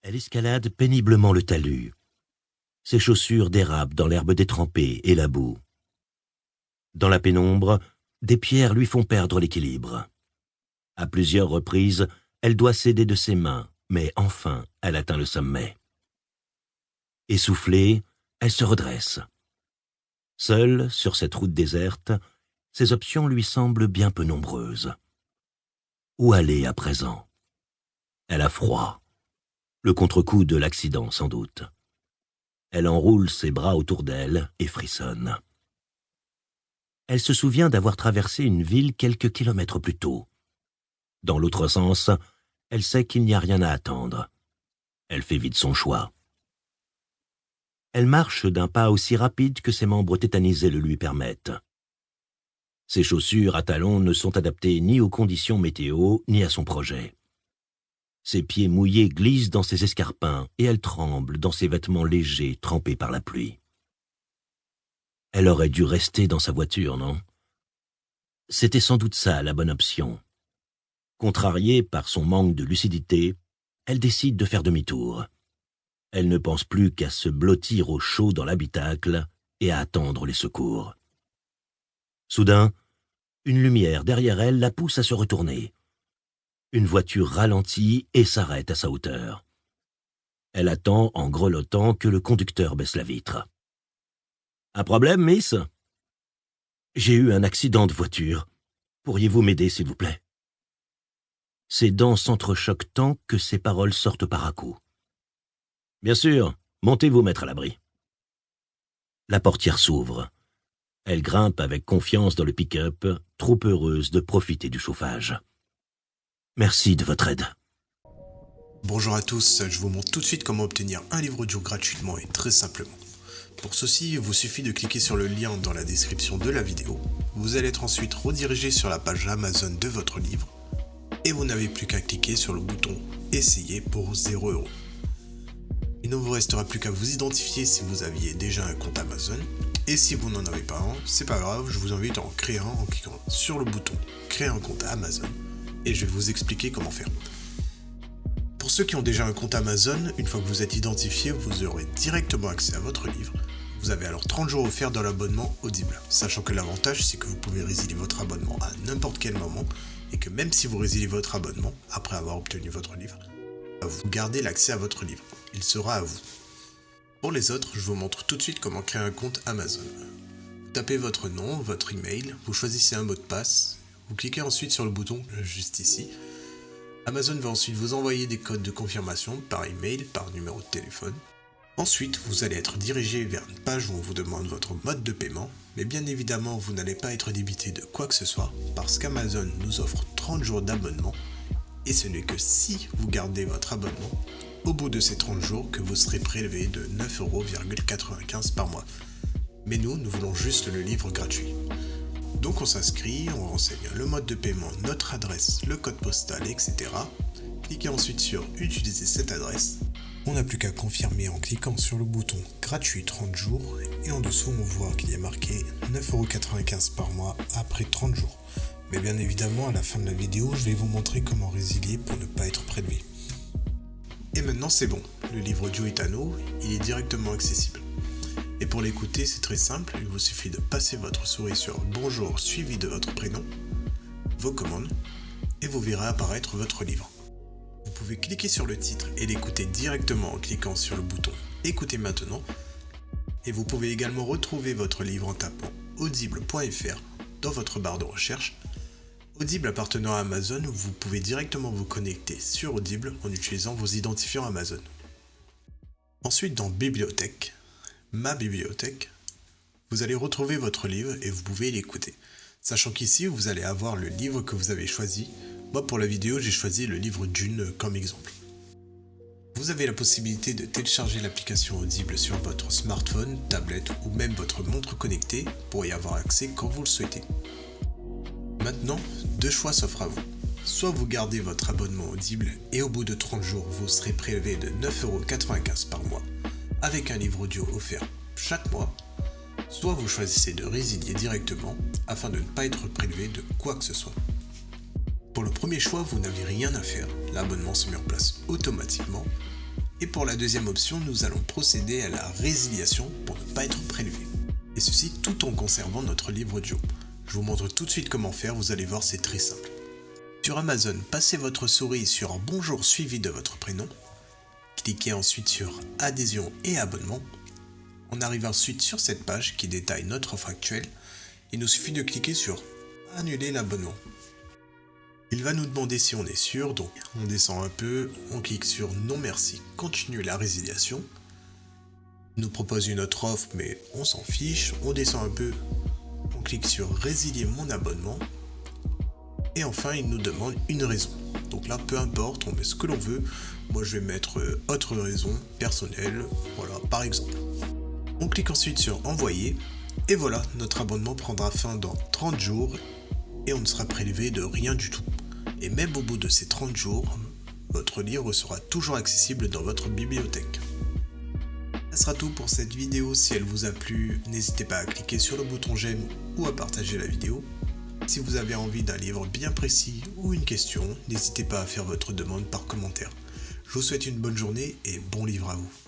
Elle escalade péniblement le talus. Ses chaussures dérapent dans l'herbe détrempée et la boue. Dans la pénombre, des pierres lui font perdre l'équilibre. À plusieurs reprises, elle doit céder de ses mains, mais enfin, elle atteint le sommet. Essoufflée, elle se redresse. Seule, sur cette route déserte, ses options lui semblent bien peu nombreuses. Où aller à présent? Elle a froid. Le contre-coup de l'accident, sans doute. Elle enroule ses bras autour d'elle et frissonne. Elle se souvient d'avoir traversé une ville quelques kilomètres plus tôt. Dans l'autre sens, elle sait qu'il n'y a rien à attendre. Elle fait vite son choix. Elle marche d'un pas aussi rapide que ses membres tétanisés le lui permettent. Ses chaussures à talons ne sont adaptées ni aux conditions météo, ni à son projet. Ses pieds mouillés glissent dans ses escarpins et elle tremble dans ses vêtements légers trempés par la pluie. Elle aurait dû rester dans sa voiture, non? C'était sans doute ça la bonne option. Contrariée par son manque de lucidité, elle décide de faire demi-tour. Elle ne pense plus qu'à se blottir au chaud dans l'habitacle et à attendre les secours. Soudain, une lumière derrière elle la pousse à se retourner. Une voiture ralentit et s'arrête à sa hauteur. Elle attend en grelottant que le conducteur baisse la vitre. « Un problème, miss ? » ?»« J'ai eu un accident de voiture. Pourriez-vous m'aider, s'il vous plaît ?» Ses dents s'entrechoquent tant que ses paroles sortent par à-coups. « Bien sûr, montez vous mettre à l'abri. » La portière s'ouvre. Elle grimpe avec confiance dans le pick-up, trop heureuse de profiter du chauffage. Merci de votre aide. Bonjour à tous, je vous montre tout de suite comment obtenir un livre audio gratuitement et très simplement. Pour ceci, il vous suffit de cliquer sur le lien dans la description de la vidéo. Vous allez être ensuite redirigé sur la page Amazon de votre livre et vous n'avez plus qu'à cliquer sur le bouton « Essayer » pour 0 €. Il ne vous restera plus qu'à vous identifier si vous aviez déjà un compte Amazon. Et si vous n'en avez pas un, c'est pas grave, je vous invite à en créer un en cliquant sur le bouton « Créer un compte Amazon » et je vais vous expliquer comment faire. Pour ceux qui ont déjà un compte Amazon, une fois que vous êtes identifié, vous aurez directement accès à votre livre. Vous avez alors 30 jours offerts dans l'abonnement Audible, sachant que l'avantage c'est que vous pouvez résilier votre abonnement à n'importe quel moment et que même si vous résiliez votre abonnement après avoir obtenu votre livre, vous gardez l'accès à votre livre. Il sera à vous. Pour les autres, je vous montre tout de suite comment créer un compte Amazon. Vous tapez votre nom, votre email, vous choisissez un mot de passe, vous cliquez ensuite sur le bouton juste ici. Amazon va ensuite vous envoyer des codes de confirmation par email, par numéro de téléphone. Ensuite, vous allez être dirigé vers une page où on vous demande votre mode de paiement, mais bien évidemment, vous n'allez pas être débité de quoi que ce soit, parce qu'Amazon nous offre 30 jours d'abonnement, et ce n'est que si vous gardez votre abonnement, au bout de ces 30 jours, que vous serez prélevé de 9,95 € par mois. Mais nous voulons juste le livre gratuit. Donc on s'inscrit, on renseigne le mode de paiement, notre adresse, le code postal, etc. Cliquez ensuite sur « Utiliser cette adresse ». On n'a plus qu'à confirmer en cliquant sur le bouton « Gratuit 30 jours » et en dessous on voit qu'il y a marqué 9,95 € par mois après 30 jours. Mais bien évidemment, à la fin de la vidéo, je vais vous montrer comment résilier pour ne pas être prélevé. Et maintenant c'est bon, le livre audio est à nous, il est directement accessible. Et pour l'écouter, c'est très simple, il vous suffit de passer votre souris sur « Bonjour » suivi de votre prénom, vos commandes, et vous verrez apparaître votre livre. Vous pouvez cliquer sur le titre et l'écouter directement en cliquant sur le bouton « Écoutez maintenant » et vous pouvez également retrouver votre livre en tapant audible.fr dans votre barre de recherche. Audible appartenant à Amazon, vous pouvez directement vous connecter sur Audible en utilisant vos identifiants Amazon. Ensuite, dans Bibliothèque, Ma bibliothèque, vous allez retrouver votre livre et vous pouvez l'écouter. Sachant qu'ici, vous allez avoir le livre que vous avez choisi. Moi, pour la vidéo, j'ai choisi le livre Dune comme exemple. Vous avez la possibilité de télécharger l'application Audible sur votre smartphone, tablette ou même votre montre connectée pour y avoir accès quand vous le souhaitez. Maintenant, deux choix s'offrent à vous. Soit vous gardez votre abonnement Audible et au bout de 30 jours, vous serez prélevé de 9,95 € par mois avec un livre audio offert chaque mois, soit vous choisissez de résilier directement afin de ne pas être prélevé de quoi que ce soit. Pour le premier choix, vous n'avez rien à faire, l'abonnement se met en place automatiquement, Et pour la deuxième option, nous allons procéder à la résiliation pour ne pas être prélevé. Et ceci tout en conservant notre livre audio. Je vous montre tout de suite comment faire, vous allez voir, c'est très simple. Sur Amazon, passez votre souris sur Bonjour suivi de votre prénom. Cliquez ensuite sur Adhésion et abonnement. On arrive ensuite sur cette page qui détaille notre offre actuelle. Il nous suffit de cliquer sur Annuler l'abonnement. Il va nous demander si on est sûr, donc on descend un peu, on clique sur Non merci, continuer la résiliation. Il nous propose une autre offre mais on s'en fiche, on descend un peu, on clique sur Résilier mon abonnement. Et enfin il nous demande une raison. Donc là peu importe, on met ce que l'on veut. Moi je vais mettre autre raison personnelle, voilà par exemple. On clique ensuite sur Envoyer. Et voilà, notre abonnement prendra fin dans 30 jours et on ne sera prélevé de rien du tout. Et même au bout de ces 30 jours, votre livre sera toujours accessible dans votre bibliothèque. Ce sera tout pour cette vidéo. Si elle vous a plu, n'hésitez pas à cliquer sur le bouton j'aime ou à partager la vidéo. Si vous avez envie d'un livre bien précis ou une question, n'hésitez pas à faire votre demande par commentaire. Je vous souhaite une bonne journée et bon livre à vous.